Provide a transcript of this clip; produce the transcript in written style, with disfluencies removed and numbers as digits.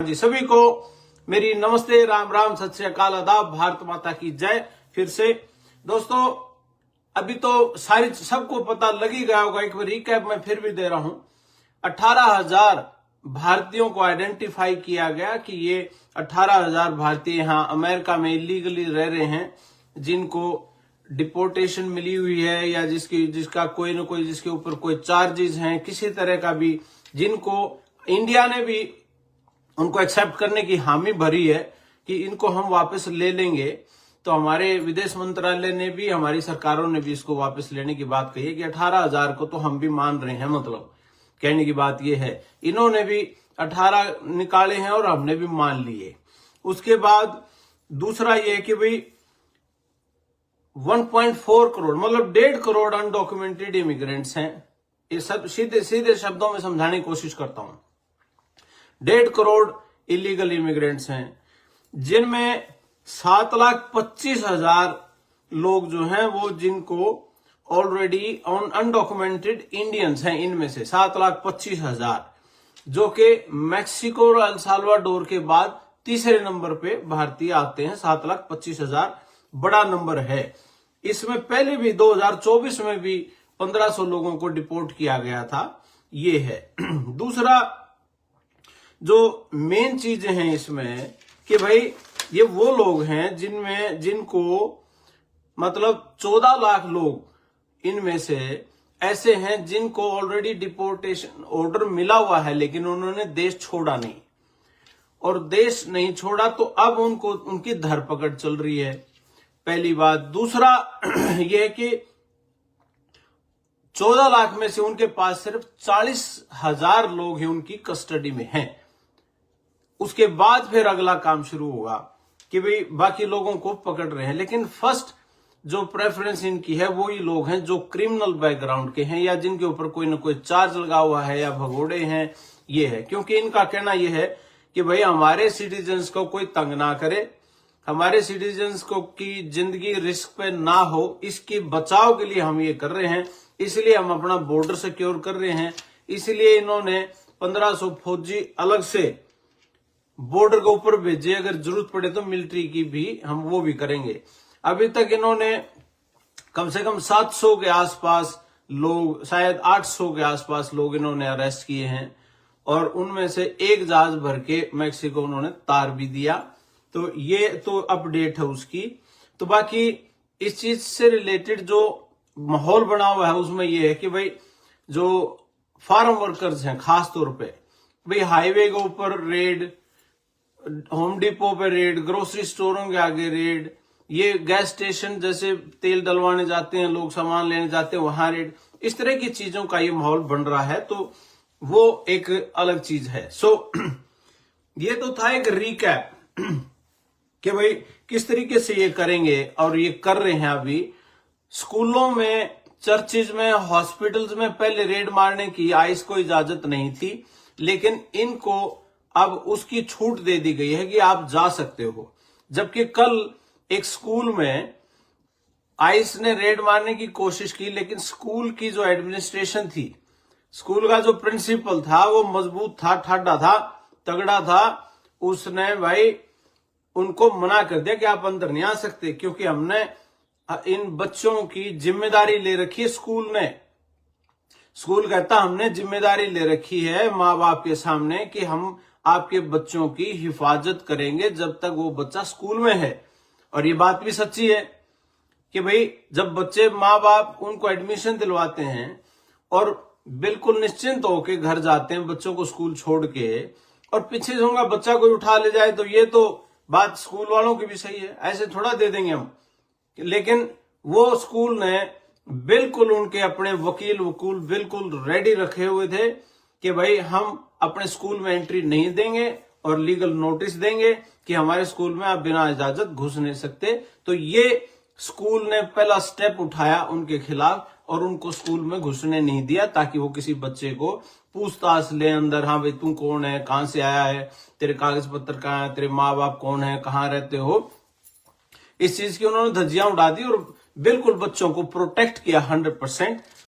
जी सभी को मेरी नमस्ते, राम राम, सत श्री अकाल, आदाब, भारत माता की जय। फिर से दोस्तों, अभी तो सारी सबको पता लग ही गया होगा, एक बार रिकैप मैं फिर भी दे रहा हूं। 18,000 भारतीयों को आइडेंटिफाई किया गया कि ये 18,000 भारतीय यहां अमेरिका में इलीगली रह रहे हैं, जिनको डिपोर्टेशन मिली हुई है या जिसका कोई न कोई जिसके ऊपर कोई चार्जेस हैं किसी तरह का भी, जिनको इंडिया ने भी उनको एक्सेप्ट करने की हामी भरी है कि इनको हम वापस ले लेंगे। तो हमारे विदेश मंत्रालय ने भी, हमारी सरकारों ने भी इसको वापस लेने की बात कही है कि 18,000 को तो हम भी मान रहे हैं। मतलब कहने की बात यह है, इन्होंने भी 18 निकाले हैं और हमने भी मान लिए। उसके बाद दूसरा यह कि भाई 1.4 करोड़ मतलब 1.5 करोड़ अनडॉक्यूमेंटेड इमिग्रेंट्स हैं। ये सब सीधे सीधे शब्दों में समझाने की कोशिश करता हूं। 1.5 करोड़ इलीगल इमिग्रेंट्स हैं, जिनमें 7,25,000 लोग जो हैं वो जिनको ऑलरेडी अनडॉक्यूमेंटेड इंडियंस हैं। इनमें से 7,25,000 जो कि मैक्सिको और अल साल्वाडोर के बाद तीसरे नंबर पे भारतीय आते हैं। 7,25,000 बड़ा नंबर है। इसमें पहले भी 2024 में भी 1,500 लोगों को डिपोर्ट किया गया था। ये है। दूसरा जो मेन चीजें हैं इसमें कि भाई ये वो लोग हैं जिनको मतलब 14 लाख लोग इनमें से ऐसे हैं जिनको ऑलरेडी डिपोर्टेशन ऑर्डर मिला हुआ है, लेकिन उन्होंने देश छोड़ा नहीं, और देश नहीं छोड़ा तो अब उनकी धरपकड़ चल रही है। पहली बात। दूसरा यह है कि 14 लाख में से उनके पास सिर्फ 40,000 लोग हैं उनकी कस्टडी में हैं। उसके बाद फिर अगला काम शुरू होगा कि भाई बाकी लोगों को पकड़ रहे हैं। लेकिन फर्स्ट जो प्रेफरेंस इनकी है वो ही लोग हैं जो क्रिमिनल बैकग्राउंड के हैं या जिनके ऊपर कोई ना कोई चार्ज लगा हुआ है या भगोड़े हैं। ये है क्योंकि इनका कहना यह है कि भाई हमारे सिटीजन्स को कोई तंग ना करे, हमारे सिटीजन्स को की जिंदगी रिस्क पे ना हो, इसके बचाव के लिए हम ये कर रहे हैं। इसलिए हम अपना बॉर्डर सिक्योर कर रहे हैं। इसलिए इन्होंने 1,500 फौजी अलग से बॉर्डर के ऊपर भेजे, अगर जरूरत पड़े तो मिलिट्री की भी हम वो भी करेंगे। अभी तक इन्होंने कम से कम 700 के आसपास लोग, शायद 800 के आसपास लोग इन्होंने अरेस्ट किए हैं, और उनमें से एक जहाज भर के मैक्सिको उन्होंने तार भी दिया। तो ये तो अपडेट है उसकी। तो बाकी इस चीज से रिलेटेड जो माहौल बना हुआ है उसमें यह है कि भाई जो फार्म वर्कर्स हैं खास तौर पे, भाई हाईवे के ऊपर रेड, होम डिपो पे रेड, ग्रोसरी स्टोरों के आगे रेड, ये गैस स्टेशन जैसे तेल डलवाने जाते हैं लोग, सामान लेने जाते हैं, वहां रेड, इस तरह की चीजों का ये माहौल बन रहा है। तो वो एक अलग चीज है। सो ये तो था एक रिकैप कि भाई किस तरीके से ये करेंगे, और ये कर रहे हैं। अभी स्कूलों में, चर्चिज में, हॉस्पिटल्स में पहले रेड मारने की आइस को इजाजत नहीं थी, लेकिन इनको अब उसकी छूट दे दी गई है कि आप जा सकते हो। जबकि कल एक स्कूल में आइस ने रेड मारने की कोशिश की, लेकिन स्कूल की जो एडमिनिस्ट्रेशन थी, स्कूल का जो प्रिंसिपल था वो मजबूत था, ठाडा था, तगड़ा था। उसने भाई उनको मना कर दिया कि आप अंदर नहीं आ सकते, क्योंकि हमने इन बच्चों की जिम्मेदारी ले रखी है। स्कूल कहता हमने जिम्मेदारी ले रखी है माँ बाप के सामने कि हम आपके बच्चों की हिफाजत करेंगे जब तक वो बच्चा स्कूल में है। और ये बात भी सच्ची है कि भाई जब बच्चे, माँ बाप उनको एडमिशन दिलवाते हैं और बिल्कुल निश्चिंत होकर घर जाते हैं बच्चों को स्कूल छोड़ के, और पीछे से उनका बच्चा कोई उठा ले जाए, तो ये तो बात स्कूल वालों की भी सही है, ऐसे थोड़ा दे देंगे हम। लेकिन वो स्कूल ने बिल्कुल उनके अपने वकील बिल्कुल रेडी रखे हुए थे कि भाई हम अपने स्कूल में एंट्री नहीं देंगे और लीगल नोटिस देंगे कि हमारे स्कूल में आप बिना इजाजत घुस नहीं सकते। तो ये स्कूल ने पहला स्टेप उठाया उनके खिलाफ और उनको स्कूल में घुसने नहीं दिया, ताकि वो किसी बच्चे को पूछताछ ले अंदर, हाँ भाई तू कौन है, कहां से आया है, तेरे कागज पत्र कहाँ है, तेरे माँ बाप कौन है, कहाँ रहते हो। इस चीज की उन्होंने धज्जियां उड़ा दी और बिल्कुल बच्चों को प्रोटेक्ट किया 100%।